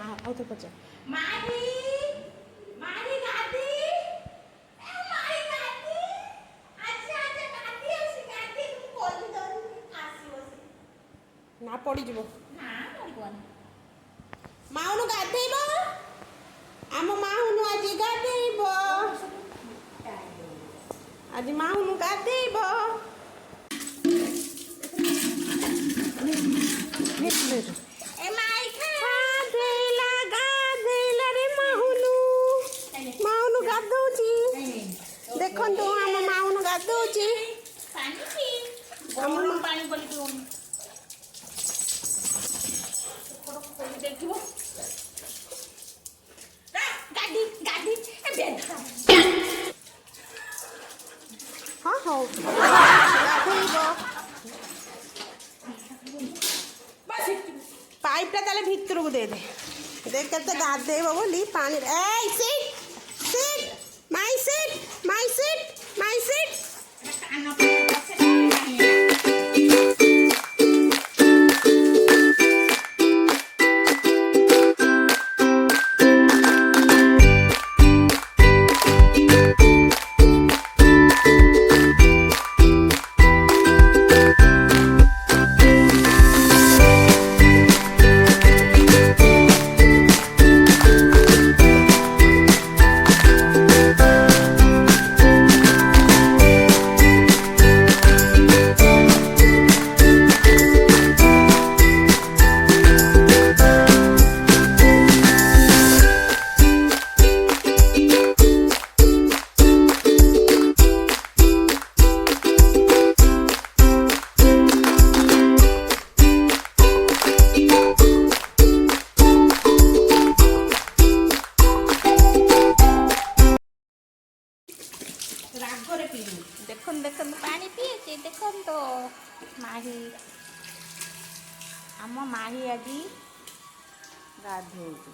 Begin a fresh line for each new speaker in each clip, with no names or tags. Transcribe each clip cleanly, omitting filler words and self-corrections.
ଆଉ ତ ପଚାର
ମାରି ମାରି ଗାଦି ମାରି ଗାଦି ଆଚ୍ଛା ଆଚ୍ଛା ଗାଦି ଅଛି ଗାଦି ମୁଁ କଲି ଧରି ଆସିବ ସେ
ନା ପଡ଼ିଯିବ
ନା ପଡ଼ିବନି
ମାଉନୁ ଗାଧେଇବ ଆମ ମାଉନୁ ଆଜି ଗାଧେଇବ ଆଜି ମାଉନୁ ଗାଧେଇବ
ଏ ମାଇ
ଗାଧେଇଲା ଗାଧେଇଲା ରେ ମାଉନୁ ମାଉନୁ ଗାଧଉଛି ଦେଖନ୍ତୁ ଆମ ମାଉନୁ ଗାଧଉଛି
ପାଣି ପି ଗରମ ପାଣି ବୋଲି ପିଉନି ଖୋଲି ଦେଖିବ ଗାଦି ଗାଦି ଏ ବେଧା
ହଁ ହଉ ଗାଧେଇବ ପାଇପ୍ଟା ତାହେଲେ ଭିତରକୁ ଦେଇଦେ ଦେଖ କେତେ ଗାଧେଇବ ବୋଲି ପାଣି ଏଇ ସିଟ୍ ସିଟ୍ ମାଇ ସିଟ୍ ମାଇ ସିଟ୍ ମାଇ ସିଟ୍
କାନ ରାଗରେ ପିଇବି ଦେଖନ୍ତୁ ଦେଖନ୍ତୁ ପାଣି ପିଇଛି ଦେଖନ୍ତୁ ମାହି ଆମ ମାହି ଆଜି ଗାଧୋଉଛି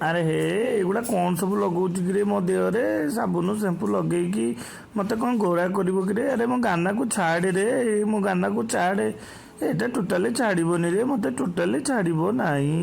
ଆରେ ହେ ଏଗୁଡ଼ା କ'ଣ ସବୁ ଲଗାଉଛି କିରେ ମୋ ଦେହରେ ସାବୁନ ସେମ୍ପୁ ଲଗେଇକି ମୋତେ କ'ଣ ଗୋରା କରିବ କିରେ ଆରେ ମୋ ଗାନାକୁ ଛାଡ଼େ ରେ ମୋ ଗାନାକୁ ଛାଡ଼େ ଏଇଟା ଟୋଟାଲି ଛାଡ଼ିବନି ରେ ମୋତେ ଟୋଟାଲି ଛାଡ଼ିବ ନାହିଁ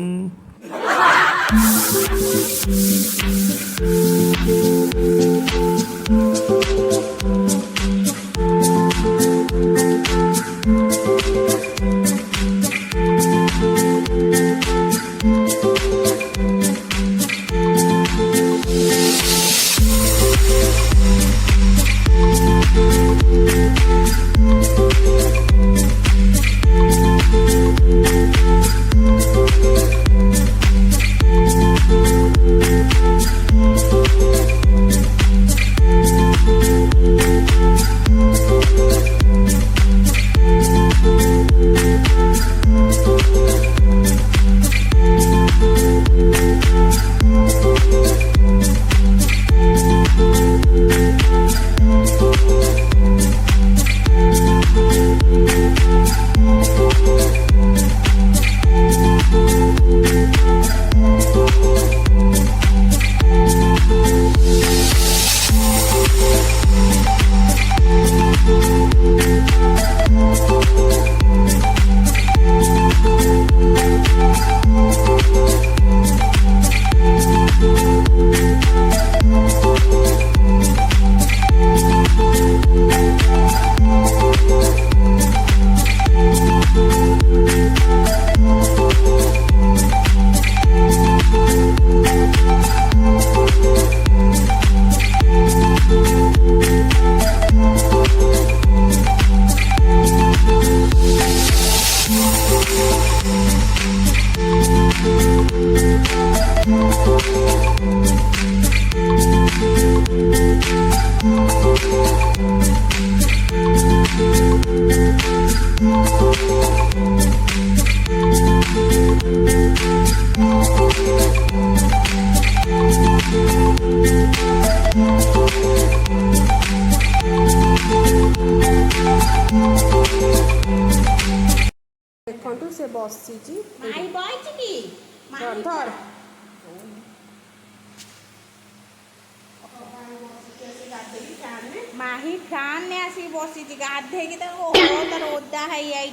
से बसी
माई बॉयच की
धर धर
माही फैन ने आसी बसी गाधे की तो तार ओदा है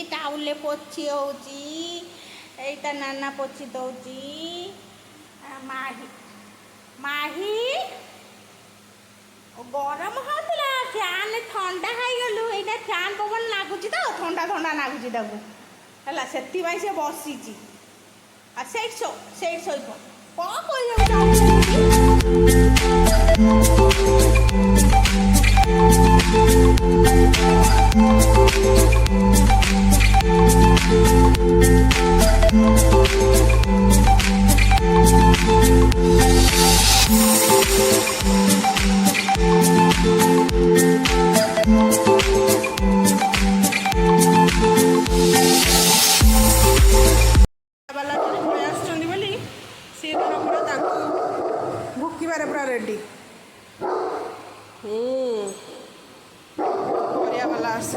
टाउल पोछि होची एटा नाना पोछि दौची माही माही गरम होता फैन ठंडा गलु यहाँ फैन पवन लगुच तो ठंडा ठंडा लगुच है से बसी से
भुकिबार पूरा रेडी परिया वाला आस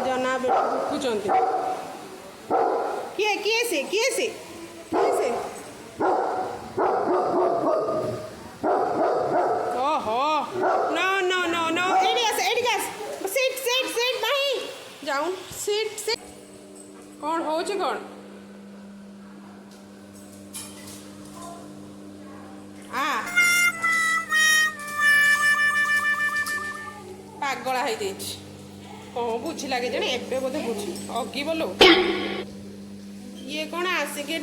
जना भुकुचंती किए से ओहो नो नो नो नो एडिगास सीट नहीं जाऊं सीट कौन हो कौन पागला है कौन बुझी लगे जने एबे बोधे बुझी अगी बोलो ये कौन आसिके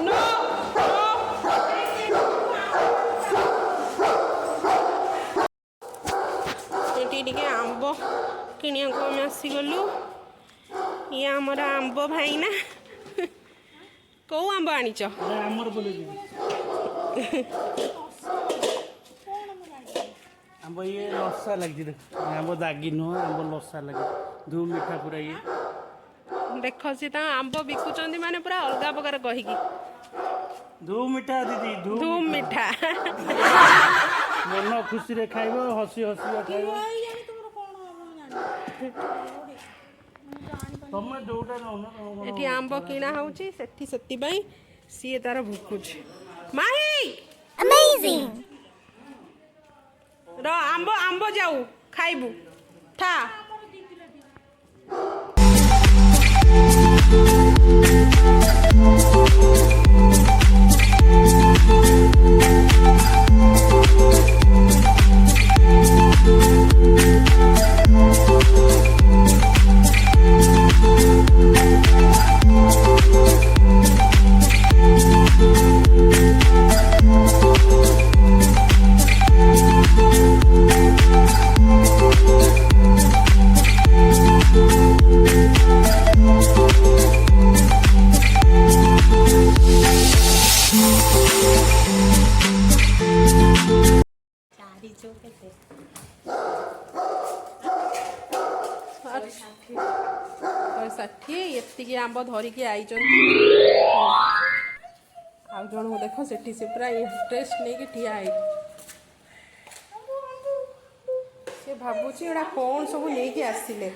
नो टे आंब किणिया आम आसीगलु ये आमर आंब भाई ना कौ आंब आनीच
आंब ये लसा लगी आंब दागी नुह आंब लसा लगे धूम मिठा पूरा ये
देख सी आंब बिकुचंदी माने पूरा अलगा प्रकार कहीकि
धूम मिठा दीदी
धूम मिठा
मन खुशी रे खाइब हसी हसी खाइब तमे जोटा न
एठी आंब किणा होची सेठी सेति बाई सी तार भुकुच माही
अमेजिंग
र आंब आंब जाऊ खाइबू था षाठी एति आंब धरिकी आई आउ जन देख सेठी से पूरा इंटरेस्ट नहीं कि ठिया है से भावुची एटा कौन सब नहीं कि आसिले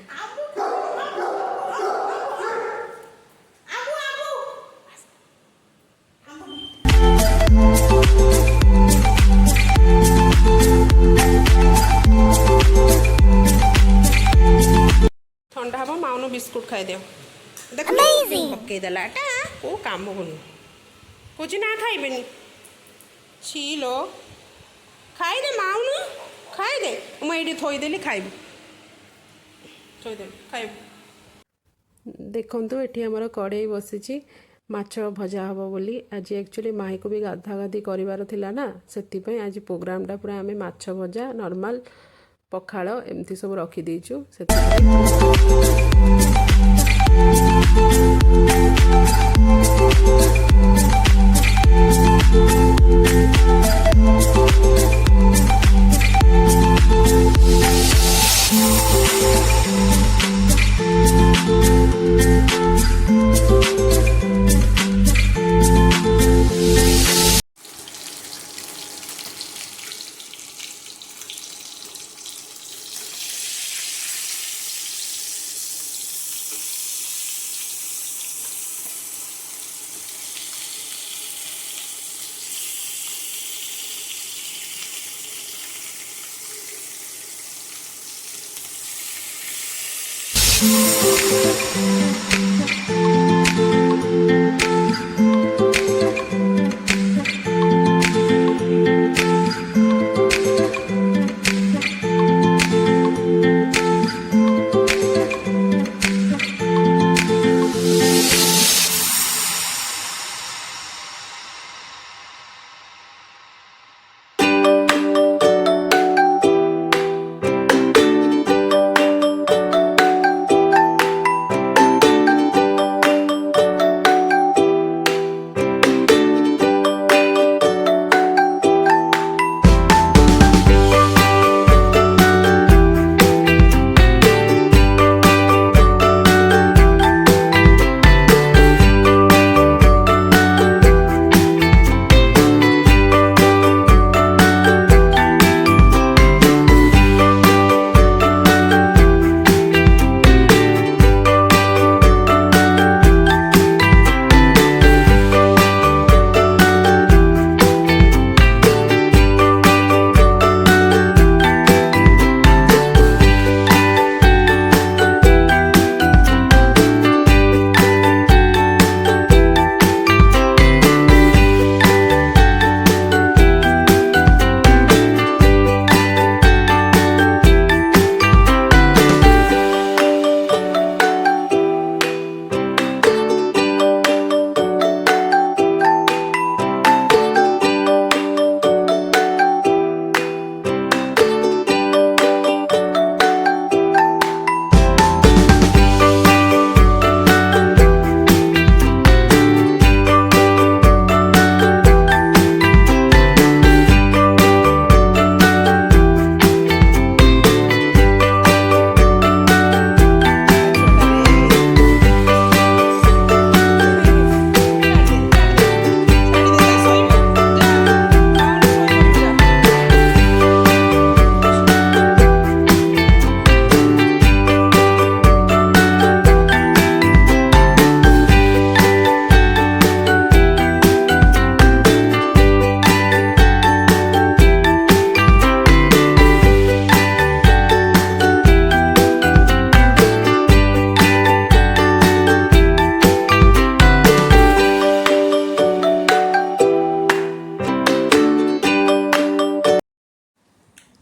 ठंडा हम माउन बिस्कुट खाई दियो देख पकई देला को काम बोलू कुछ ना खाइबेनी छी लो खाई दे माउन खाई दे मुझे थोदेली खाइबू थोदेली खाइबू देखु ये आमर कड़े बसी माछ भजा हम बोली आज एक्चुअली माही को भी गाधा गाधी करार थिला ना से आज प्रोग्रामटा पूरा आम माछ भजा नॉर्मल पखाड़ एमती सब रखीदेचु से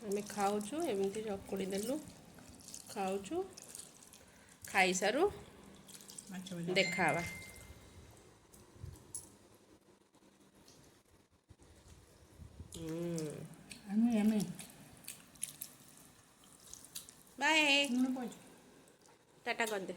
ଆମେ ଖାଉଛୁ ଏମିତି ଚକୁଡ଼ି ଦେଲୁ ଖାଉଛୁ ଖାଇସାରୁ ଦେଖାହବା। ବାଏ ଟାଟା କରିଦେ।